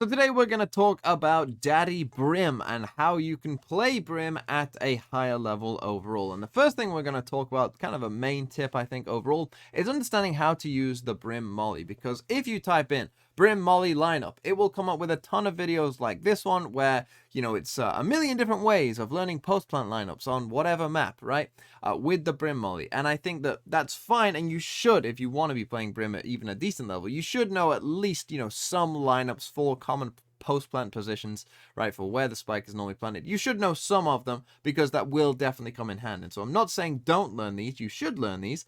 So today we're going to talk about Daddy Brim and how you can play Brim at a higher level overall. And the first thing we're going to talk about, kind of a main tip I think overall, is understanding how to use the Brim Molly. Because if you type in Brim Molly lineup, it will come up with a ton of videos like this one where, it's a million different ways of learning post-plant lineups on whatever map, right? With the Brim Molly. And I think that that's fine, and you should, if you want to be playing Brim at even a decent level, you should know at least, some lineups for common post-plant positions, right, for where the spike is normally planted. You should know some of them because that will definitely come in hand. And so I'm not saying don't learn these, you should learn these.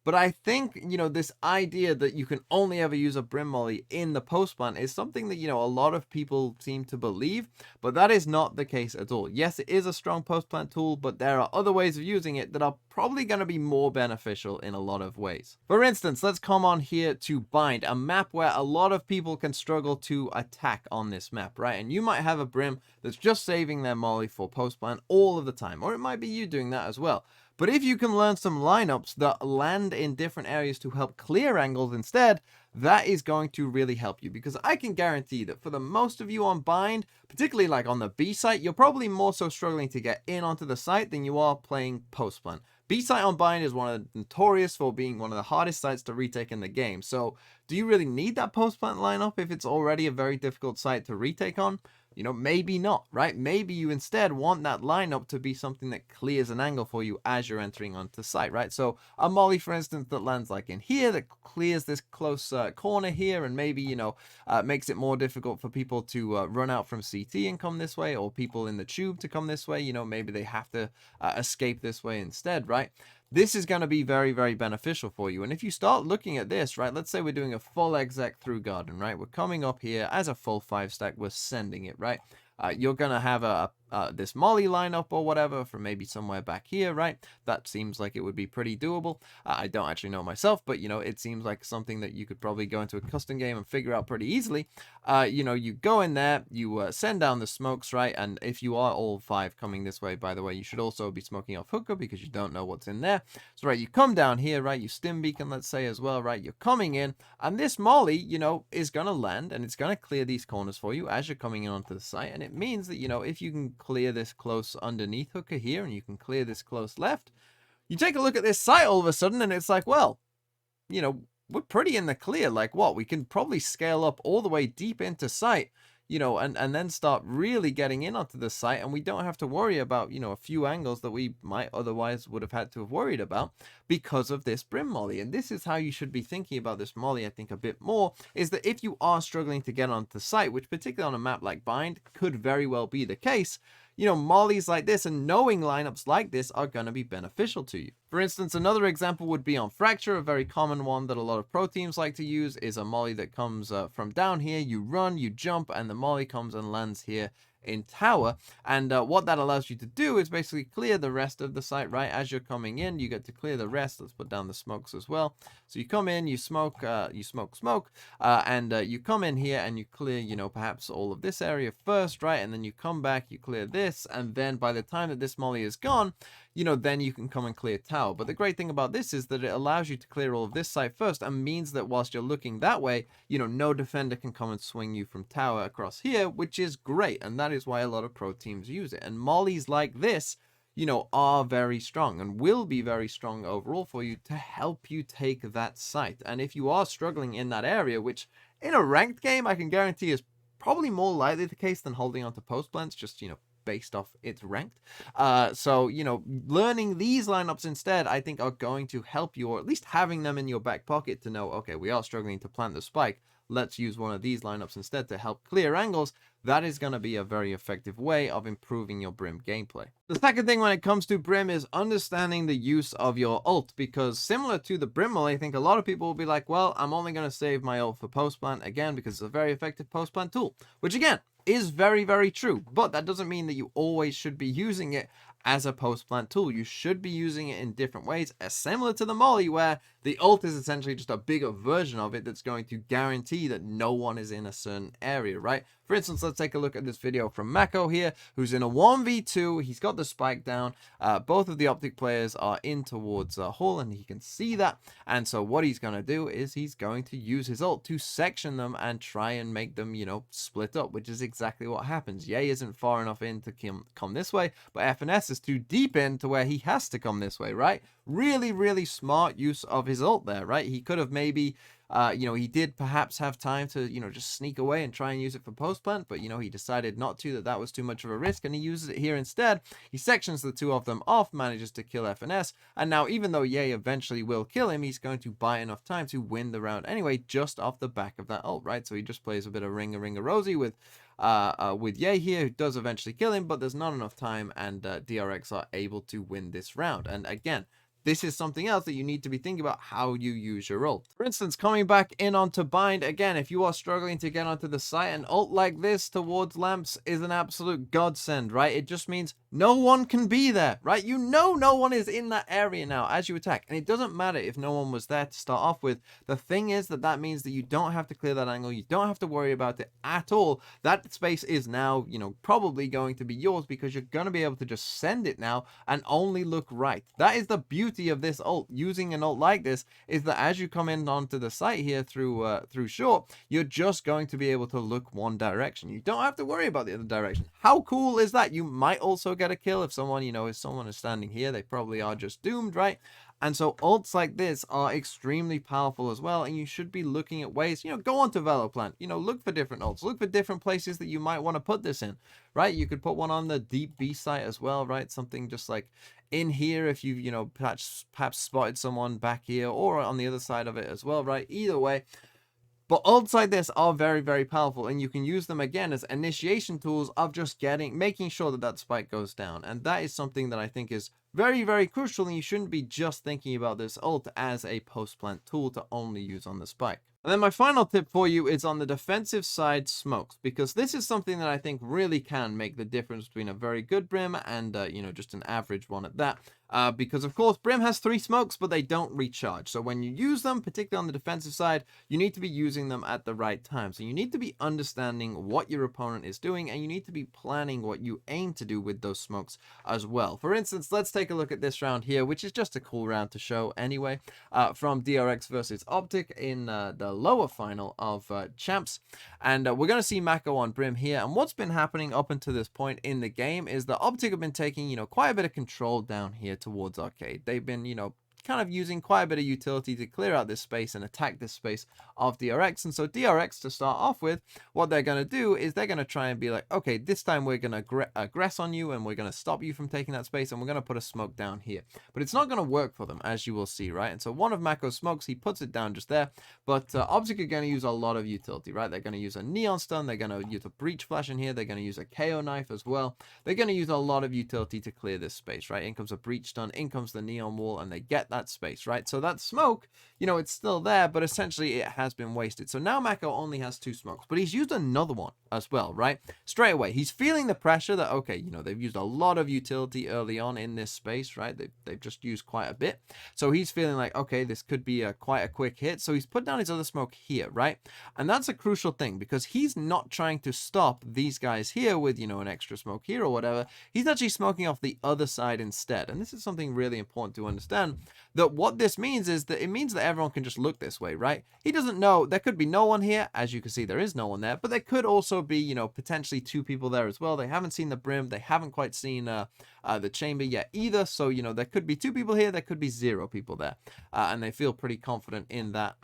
But I think, this idea that you can only ever use a Brim Molly in the post plant is something that, a lot of people seem to believe, but that is not the case at all. Yes, it is a strong post plant tool, but there are other ways of using it that are probably going to be more beneficial in a lot of ways. For instance, let's come on here to Bind, a map where a lot of people can struggle to attack on this map, right? And you might have a Brim that's just saving their Molly for post plant all of the time, or it might be you doing that as well. But if you can learn some lineups that land in different areas to help clear angles instead, that is going to really help you, because I can guarantee that for the most of you on Bind, particularly like on the B site, you're probably more so struggling to get in onto the site than you are playing post plant. B site on Bind is one of the notorious for being one of the hardest sites to retake in the game. So do you really need that post plant lineup if it's already a very difficult site to retake on? Maybe not, right? Maybe you instead want that lineup to be something that clears an angle for you as you're entering onto site, right? So a Molly, for instance, that lands like in here, that clears this close corner here, and maybe, makes it more difficult for people to run out from CT and come this way, or people in the tube to come this way. Maybe they have to escape this way instead, right? This is going to be very, very beneficial for you. And if you start looking at this, right, let's say we're doing a full exec through garden, right? We're coming up here as a full 5 stack. We're sending it, right? You're going to have this Molly lineup or whatever from maybe somewhere back here, right? That seems like it would be pretty doable. I don't actually know myself, but, it seems like something that you could probably go into a custom game and figure out pretty easily. You go in there, you send down the smokes, right? And if you are all 5 coming this way, by the way, you should also be smoking off hookah because you don't know what's in there. So, right, you come down here, right? You stim beacon, let's say, as well, right? You're coming in, and this Molly, is going to land, and it's going to clear these corners for you as you're coming in onto the site. And it means that, if you can clear this close underneath hookah here, and you can clear this close left, you take a look at this site all of a sudden, and it's like, well, we're pretty in the clear. Like, what? We can probably scale up all the way deep into site, and then start really getting in onto the site, and we don't have to worry about, a few angles that we might otherwise would have had to have worried about because of this Brim Molly. And this is how you should be thinking about this Molly, I think, a bit more, is that if you are struggling to get onto the site, which particularly on a map like Bind could very well be the case, mollies like this and knowing lineups like this are going to be beneficial to you. For instance, another example would be on Fracture. A very common one that a lot of pro teams like to use is a molly that comes from down here. You run, you jump, and the molly comes and lands here in tower. And what that allows you to do is basically clear the rest of the site, right? As you're coming in, you get to clear the rest. Let's put down the smokes as well. So you come in, you smoke, and you come in here and you clear, perhaps all of this area first, right? And then you come back, you clear this, and then by the time that this molly is gone, then you can come and clear tower. But the great thing about this is that it allows you to clear all of this site first, and means that whilst you're looking that way, no defender can come and swing you from tower across here, which is great. And that is why a lot of pro teams use it. And mollies like this, are very strong and will be very strong overall for you to help you take that site. And if you are struggling in that area, which in a ranked game, I can guarantee is probably more likely the case than holding onto post plants, just, based off its ranked. So, learning these lineups instead, I think are going to help you, or at least having them in your back pocket to know, okay, we are struggling to plant the spike. Let's use one of these lineups instead to help clear angles. That is going to be a very effective way of improving your Brim gameplay. The second thing when it comes to Brim is understanding the use of your ult, because similar to the Brim Molly, I think a lot of people will be like, well, I'm only going to save my ult for post plant, again, because it's a very effective post plant tool, which again, is very, very true. But that doesn't mean that you always should be using it as a post-plant tool. You should be using it in different ways, similar to the Molly, where the ult is essentially just a bigger version of it that's going to guarantee that no one is in a certain area, right? For instance, let's take a look at this video from Mako here, who's in a 1v2. He's got the spike down. Both of the Optic players are in towards Hull, and he can see that. And so what he's going to do is he's going to use his ult to section them and try and make them, you know, split up, which is exactly what happens. Ye isn't far enough in to come this way, but FNS is too deep in to where he has to come this way, right? Really, really smart use of his ult there, right? He could have maybe, you know, he did perhaps have time to, you know, just sneak away and try and use it for post plant, but, you know, he decided not to, that was too much of a risk, and he uses it here instead. He sections the two of them off, manages to kill FNS, and now even though Ye eventually will kill him, he's going to buy enough time to win the round anyway, just off the back of that ult, right? So he just plays a bit of ring-a-ring-a-rosy with Ye here, who does eventually kill him, but there's not enough time, and DRX are able to win this round. And again, this is something else that you need to be thinking about how you use your ult. For instance, coming back in onto Bind, again, if you are struggling to get onto the site, an ult like this towards lamps is an absolute godsend, right? It just means no one can be there, right? You know no one is in that area now as you attack, and it doesn't matter if no one was there to start off with. The thing is that means that you don't have to clear that angle, you don't have to worry about it at all. That space is now, you know, probably going to be yours because you're going to be able to just send it now and only look right. That is the beauty of this ult. Using an ult like this is that as you come in onto the site here through short, you're just going to be able to look one direction. You don't have to worry about the other direction. How cool is that? You might also get a kill if someone, you know, if someone is standing here, they probably are just doomed, right? And so ults like this are extremely powerful as well, and you should be looking at ways, you know, go onto Valorant, you know, look for different ults, look for different places that you might want to put this in, right? You could put one on the deep B site as well, right? Something just like in here if you've, you know, perhaps spotted someone back here or on the other side of it as well, right? Either way. But ults like this are very, very powerful, and you can use them again as initiation tools of just making sure that that spike goes down. And that is something that I think is very, very crucial, and you shouldn't be just thinking about this ult as a post-plant tool to only use on the spike. And then my final tip for you is on the defensive side smokes, because this is something that I think really can make the difference between a very good Brim and, you know, just an average one at that. Because, of course, Brim has 3 smokes, but they don't recharge. So when you use them, particularly on the defensive side, you need to be using them at the right time. So you need to be understanding what your opponent is doing, and you need to be planning what you aim to do with those smokes as well. For instance, let's take a look at this round here, which is just a cool round to show anyway, from DRX versus Optic in the lower final of Champs. And we're going to see Mako on Brim here. And what's been happening up until this point in the game is that Optic have been taking, you know, quite a bit of control down here towards Arcade. They've been, you know, kind of using quite a bit of utility to clear out this space and attack this space of DRX. And so DRX, to start off with, what they're going to do is they're going to try and be like, okay, this time we're going to aggress on you, and we're going to stop you from taking that space, and we're going to put a smoke down here. But it's not going to work for them, as you will see, right? And so one of Mako's smokes, he puts it down just there, but Optic are going to use a lot of utility, right? They're going to use a Neon Stun, they're going to use a Breach Flash in here, they're going to use a KO Knife as well. They're going to use a lot of utility to clear this space, right? In comes a Breach Stun, in comes the Neon Wall, and they get that space, right? So that smoke, you know, it's still there, but essentially it has been wasted. So now Mako only has 2 smokes, but he's used another one as well, right? Straight away, he's feeling the pressure that, okay, you know, they've used a lot of utility early on in this space, right? They've just used quite a bit. So he's feeling like, okay, this could be quite a quick hit. So he's put down his other smoke here, right? And that's a crucial thing, because he's not trying to stop these guys here with, you know, an extra smoke here or whatever. He's actually smoking off the other side instead. And this is something really important to understand, that what this means is that it means that everyone can just look this way, right? He doesn't know, there could be no one here. As you can see, there is no one there, but there could also be, you know, potentially 2 people there as well. They haven't seen the Brim, they haven't quite seen the chamber yet either. So, you know, there could be 2 people here, there could be 0 people there, and they feel pretty confident in that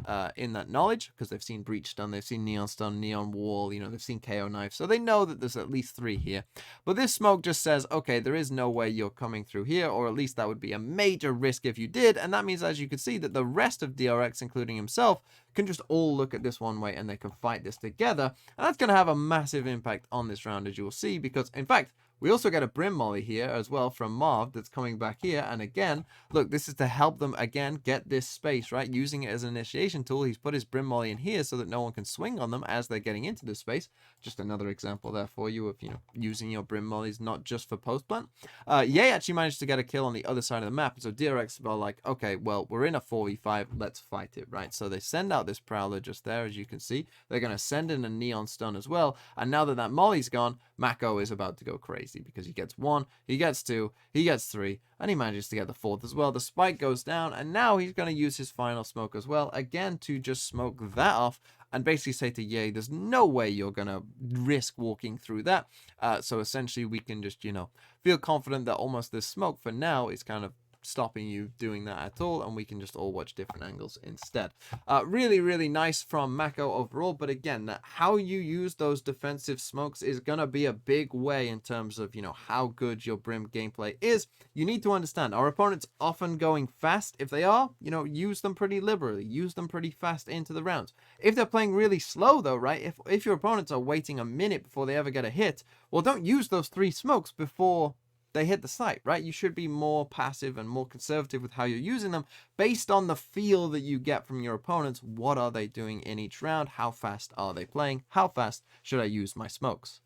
knowledge, because they've seen Breach Stun, they've seen Neon Stun, Neon Wall, you know, they've seen KO Knife, so they know that there's at least 3 here. But this smoke just says, okay, there is no way you're coming through here, or at least that would be a major risk if you did. And that means, as you can see, that the rest of DRX, including himself, can just all look at this one way, and they can fight this together. And that's going to have a massive impact on this round, as you will see, because in fact, we also get a Brim Molly here as well from Marv that's coming back here. And again, look, this is to help them, again, get this space, right? Using it as an initiation tool. He's put his Brim Molly in here so that no one can swing on them as they're getting into this space, just another example there for you of, using your Brim mollies not just for post plant. Ye actually managed to get a kill on the other side of the map. So DRX were like, okay, well, we're in a 4v5. Let's fight it, right? So they send out this Prowler just there, as you can see. They're going to send in a Neon Stun as well. And now that molly's gone, Mako is about to go crazy because he gets 1, he gets 2, he gets 3, and he manages to get the 4th as well. The spike goes down, and now he's going to use his final smoke as well, again, to just smoke that off and basically say to Ye, there's no way you're going to risk walking through that. So essentially, we can just, feel confident that almost this smoke for now is kind of stopping you doing that at all, and we can just all watch different angles instead. Really, really nice from Mako overall, but again, how you use those defensive smokes is going to be a big way in terms of, how good your Brim gameplay is. You need to understand, our opponents often going fast. If they are, use them pretty liberally, use them pretty fast into the rounds. If they're playing really slow though, right, if your opponents are waiting a minute before they ever get a hit, well, don't use those 3 smokes before they hit the site, right? You should be more passive and more conservative with how you're using them based on the feel that you get from your opponents. What are they doing in each round? How fast are they playing? How fast should I use my smokes?